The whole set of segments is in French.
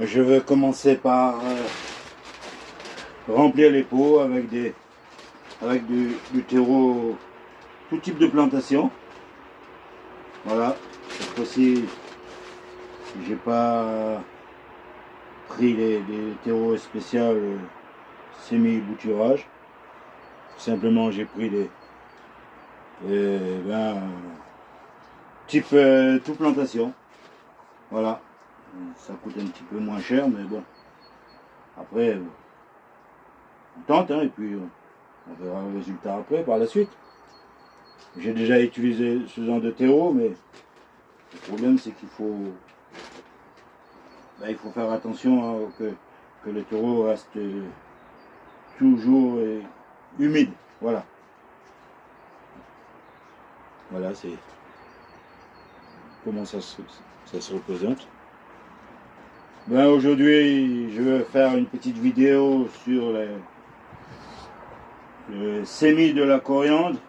Je vais commencer par remplir les pots avec du terreau, tout type de plantation. Voilà, cette fois-ci, j'ai pas pris des terreaux spéciaux semi-bouturage. Simplement, j'ai pris type tout plantation. Voilà, ça coûte un petit peu moins cher, mais bon. Après, on tente, hein, et puis on verra le résultat après, par la suite. J'ai déjà utilisé ce genre de terreau, mais le problème c'est qu'il faut, il faut faire attention, hein, que le terreau reste toujours humide. Voilà. Voilà, c'est comment ça se représente. Aujourd'hui, je vais faire une petite vidéo sur le semis de la coriandre.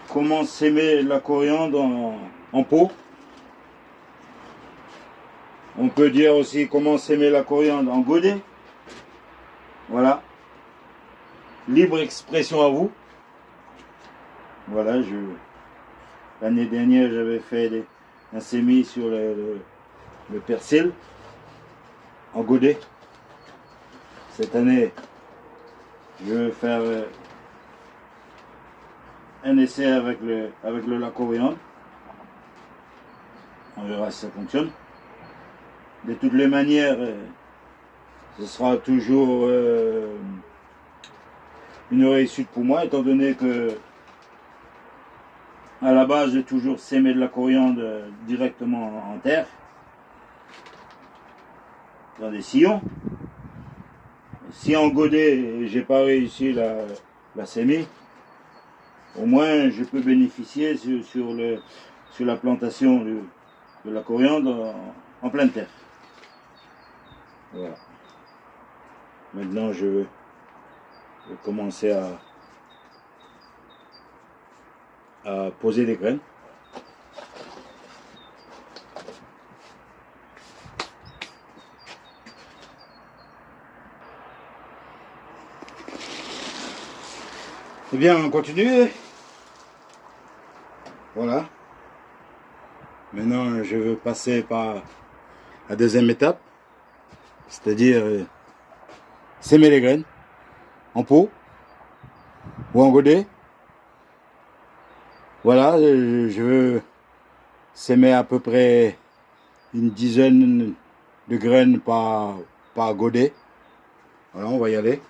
Comment s'aimer la coriandre en pot. On peut dire aussi comment s'aimer la coriandre en godet. Voilà. Libre expression à vous. Voilà, l'année dernière, j'avais fait un semis sur le persil en godet. Cette année, je vais faire un essai avec la coriandre. On verra si ça fonctionne. De toutes les manières, ce sera toujours une réussite pour moi, étant donné que à la base, j'ai toujours sémé de la coriandre directement en terre, dans des sillons. Si en godet, j'ai pas réussi la sémer, au moins je peux bénéficier sur la plantation de la coriandre en pleine terre. Voilà. Maintenant, je vais commencer à poser des graines. Eh bien, on continue. Voilà. Maintenant, je veux passer par la deuxième étape, c'est-à-dire sémer les graines en pot ou en godet. Voilà, je veux s'aimer à peu près une dizaine de graines par godet. Voilà, on va y aller.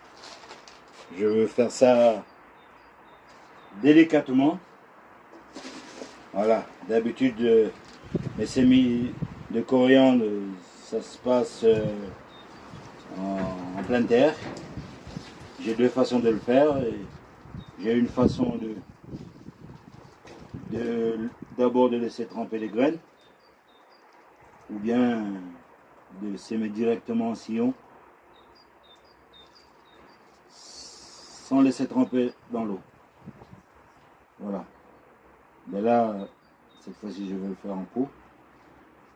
Je veux faire ça délicatement. Voilà, d'habitude, les semis de coriandre, ça se passe en pleine terre. J'ai deux façons de le faire. J'ai une façon d'abord de laisser tremper les graines, ou bien de s'aimer directement en sillon, sans laisser tremper dans l'eau. Voilà. Mais là, cette fois-ci, je vais le faire en pot.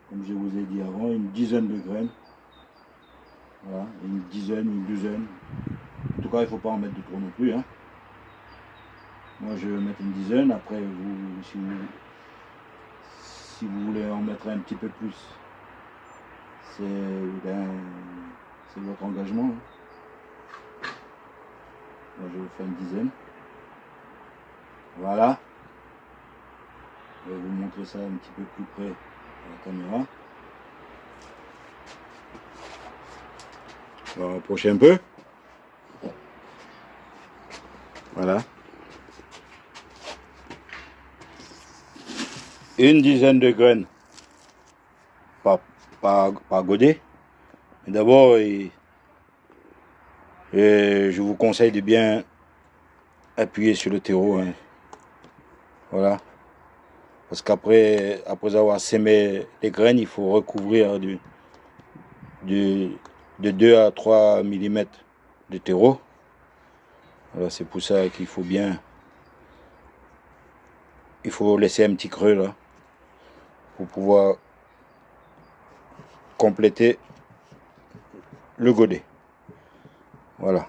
Comme je vous ai dit avant, une dizaine de graines. Voilà, une dizaine, une douzaine. En tout cas, il ne faut pas en mettre de trop non plus, hein. Moi, je vais mettre une dizaine. Après, si vous voulez en mettre un petit peu plus, c'est votre engagement, hein. Moi, je vais faire une dizaine. Voilà. Je vais vous montrer ça un petit peu plus près à la caméra. On va rapprocher un peu. Voilà. Une dizaine de graines par godet. D'abord, je vous conseille de bien appuyer sur le terreau, hein. Voilà. Parce qu'après avoir sémé les graines, il faut recouvrir de 2 à 3 mm de terreau. Voilà, c'est pour ça qu'il faut il faut laisser un petit creux là, pour pouvoir compléter le godet. Voilà.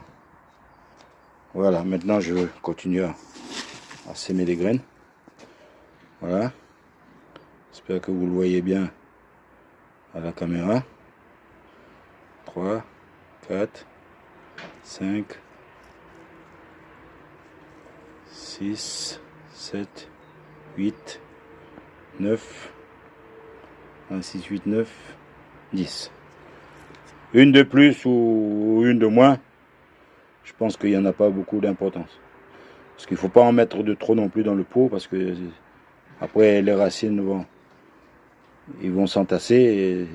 Voilà, maintenant je continue à semer les graines. Voilà. J'espère que vous le voyez bien à la caméra. 3, 4, 5, 6, 7, 8, 9, 1, 6, 8, 9, 10. Une de plus ou une de moins, je pense qu'il n'y en a pas beaucoup d'importance. Parce qu'il ne faut pas en mettre de trop non plus dans le pot, parce que après les racines vont s'entasser.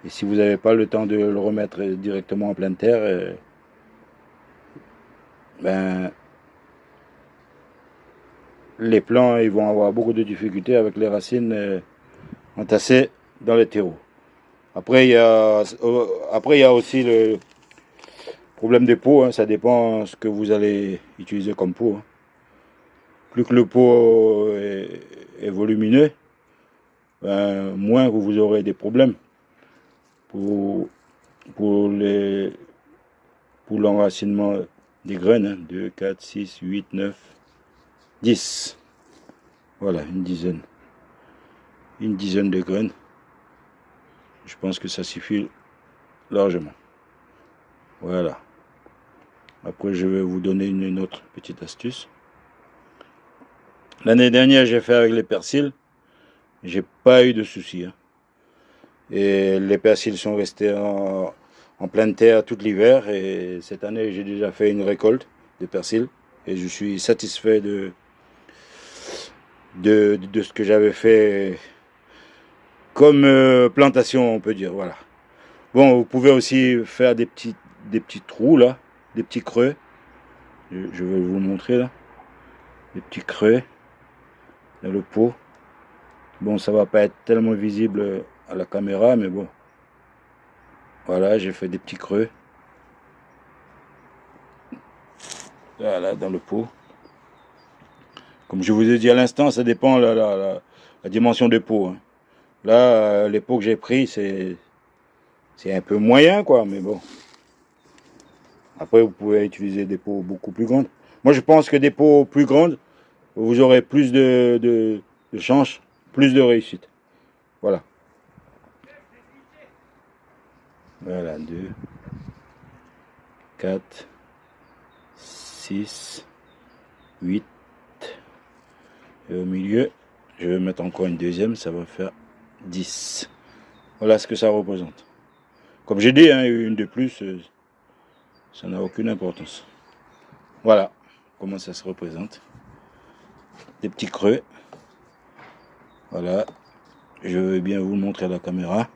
Et si vous n'avez pas le temps de le remettre directement en pleine terre, ben, les plants ils vont avoir beaucoup de difficultés avec les racines entassées dans les terreaux. Après, il y a aussi le problème des pots, hein, ça dépend de ce que vous allez utiliser comme pot. Hein. Plus que le pot est volumineux, ben, moins vous aurez des problèmes pour l'enracinement des graines. Hein. 2, 4, 6, 8, 9, 10. Voilà, une dizaine. Une dizaine de graines. Je pense que ça suffit largement. Voilà. Après, je vais vous donner une autre petite astuce. L'année dernière, j'ai fait avec les persils. J'ai pas eu de soucis. Hein. Et les persils sont restés en pleine terre tout l'hiver. Et cette année, j'ai déjà fait une récolte de persil. Et je suis satisfait de ce que j'avais fait comme plantation, on peut dire. Voilà. Bon, vous pouvez aussi faire des petits trous là, des petits creux. Je vais vous montrer là. Des petits creux dans le pot. Bon, ça va pas être tellement visible à la caméra, mais bon. Voilà, j'ai fait des petits creux. Voilà, dans le pot. Comme je vous ai dit à l'instant, ça dépend de la dimension des pots. Hein. Là, les pots que j'ai pris, c'est un peu moyen, quoi, mais bon. Après, vous pouvez utiliser des pots beaucoup plus grandes. Moi, je pense que des pots plus grandes, vous aurez plus de chance, plus de réussite. Voilà. Voilà, 2, 4, 6, 8. Et au milieu, je vais mettre encore une deuxième, ça va faire 10. Voilà ce que ça représente. Comme j'ai dit, hein, une de plus, ça n'a aucune importance. Voilà comment ça se représente. Des petits creux. Voilà. Je vais bien vous le montrer à la caméra.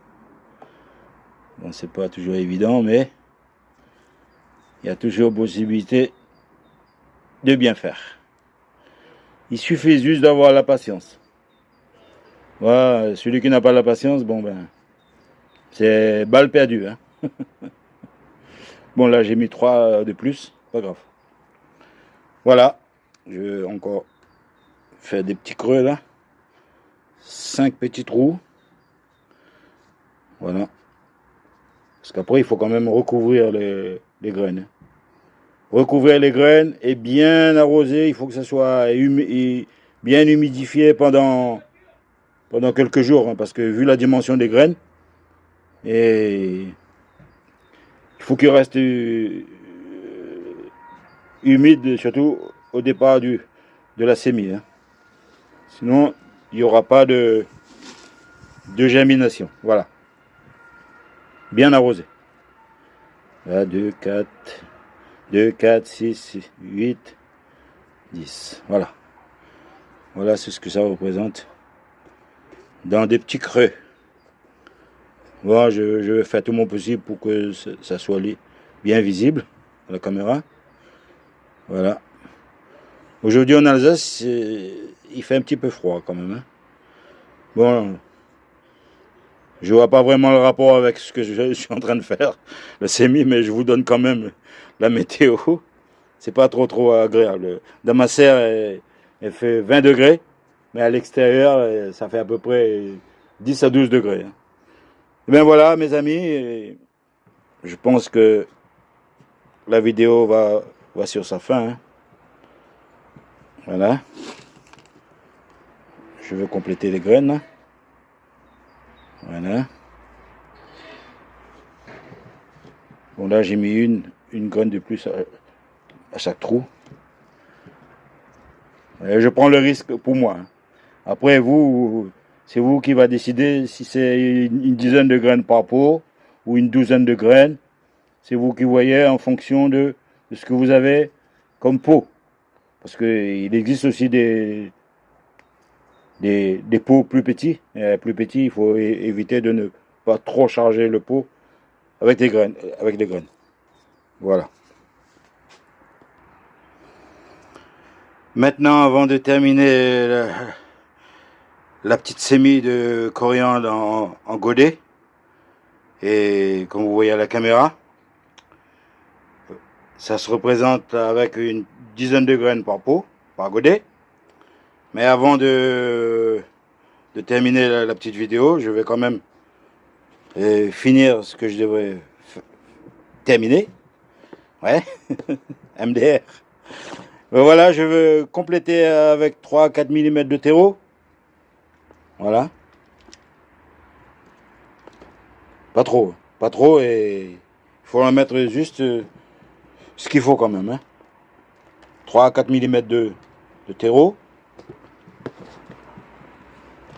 Bon, c'est pas toujours évident, mais il y a toujours possibilité de bien faire. Il suffit juste d'avoir la patience. Voilà, celui qui n'a pas la patience, bon ben, c'est balle perdue. Hein. Bon, là j'ai mis 3 de plus, pas grave. Voilà, je vais encore faire des petits creux là. 5 petits trous. Voilà. Parce qu'après, il faut quand même recouvrir les graines. Recouvrir les graines et bien arroser. Il faut que ça soit bien humidifié pendant quelques jours. Hein, parce que vu la dimension des graines, et il faut qu'il reste humide, surtout au départ de la sémie. Hein. Sinon, il n'y aura pas de germination. Voilà. Bien arrosé. Là, 2, 4, 6, 8, 10. Voilà. Voilà, c'est ce que ça représente. Dans des petits creux. Bon, je vais faire tout mon possible pour que ça soit bien visible à la caméra. Voilà. Aujourd'hui en Alsace, il fait un petit peu froid quand même. Hein. Bon, je vois pas vraiment le rapport avec ce que je suis en train de faire, le sémi, mais je vous donne quand même la météo. C'est pas trop agréable. Dans ma serre, elle fait 20 degrés, mais à l'extérieur, ça fait à peu près 10 à 12 degrés. Hein. Et bien voilà mes amis, je pense que la vidéo va sur sa fin. Hein. Voilà. Je vais compléter les graines. Voilà. Bon là j'ai mis une graine de plus à chaque trou. Et je prends le risque pour moi. Après vous, c'est vous qui va décider si c'est une dizaine de graines par pot ou une douzaine de graines. C'est vous qui voyez en fonction de ce que vous avez comme pot. Parce qu'il existe aussi des pots plus petits. Et plus petits, il faut éviter de ne pas trop charger le pot avec des graines. Voilà. Maintenant, avant de terminer la petite sémie de coriandre en godet, et comme vous voyez à la caméra, ça se représente avec une dizaine de graines par pot, par godet. Mais avant de terminer la petite vidéo, je vais quand même finir ce que je devrais terminer. Ouais, MDR. Mais voilà, je veux compléter avec 3-4 mm de terreau. Voilà. Pas trop, et il faut en mettre juste ce qu'il faut quand même. Hein. 3-4 mm de terreau.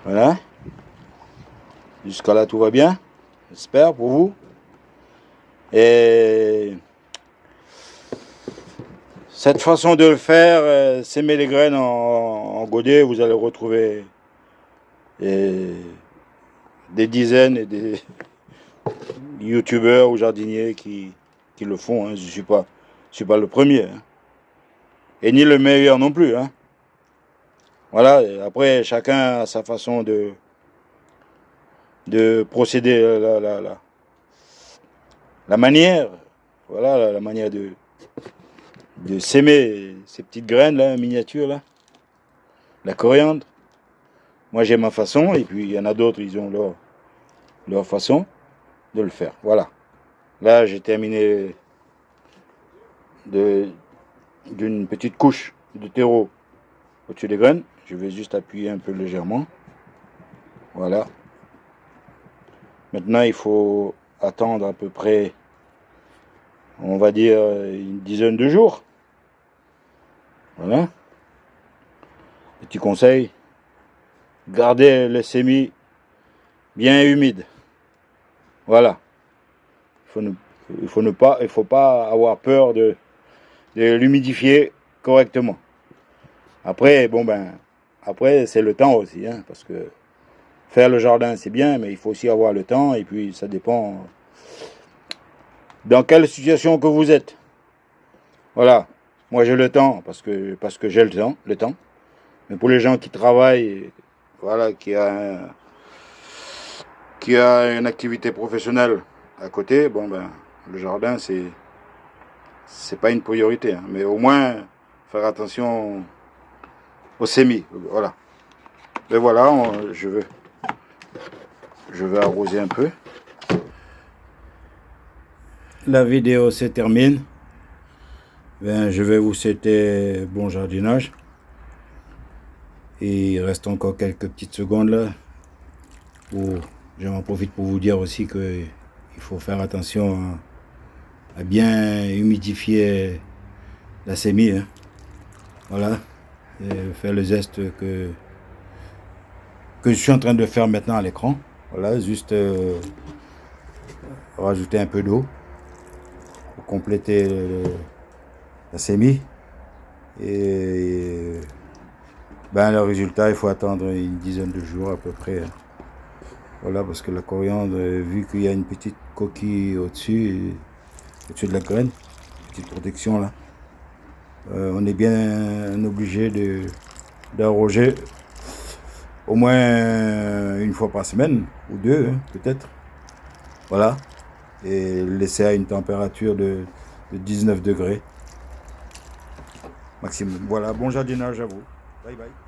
Voilà. Jusqu'à là, tout va bien. J'espère pour vous. Et cette façon de le faire, s'aimer les graines en godet, vous allez retrouver des dizaines et des youtubeurs ou jardiniers qui le font. Hein. Je suis pas le premier. Hein. Et ni le meilleur non plus. Hein. Voilà, et après chacun a sa façon de procéder, la manière, voilà, la manière de s'aimer ces petites graines là, miniatures là, la coriandre. Moi j'ai ma façon, et puis il y en a d'autres, ils ont leur façon de le faire. Voilà. Là j'ai terminé d'une petite couche de terreau au-dessus des graines. Je vais juste appuyer un peu légèrement. Voilà. Maintenant il faut attendre à peu près, on va dire, une dizaine de jours. Voilà. Petit conseil, gardez les semis bien humides. Voilà. Il faut pas avoir peur de l'humidifier correctement. Après, après c'est le temps aussi, hein, parce que faire le jardin c'est bien, mais il faut aussi avoir le temps, et puis ça dépend dans quelle situation que vous êtes. Voilà. Moi j'ai le temps parce que j'ai le temps. Mais pour les gens qui travaillent, voilà, qui a une activité professionnelle à côté, le jardin c'est pas une priorité, hein, mais au moins faire attention aux semis. Voilà. Et voilà, je vais arroser un peu. La vidéo se termine. Je vais vous souhaiter bon jardinage. Et il reste encore quelques petites secondes là. J'en profite pour vous dire aussi qu'il faut faire attention à bien humidifier la sémie. Hein. Voilà. Et faire le geste que je suis en train de faire maintenant à l'écran. Voilà, juste rajouter un peu d'eau pour compléter la sémie. Et le résultat, il faut attendre une dizaine de jours à peu près. Hein. Voilà, parce que la coriandre, vu qu'il y a une petite coquille au-dessus de la graine, petite protection là, on est bien obligé d'arroser au moins une fois par semaine, ou deux, hein, peut-être. Voilà. Et laisser à une température de 19 degrés maximum. Voilà, bon jardinage à vous. Bye bye.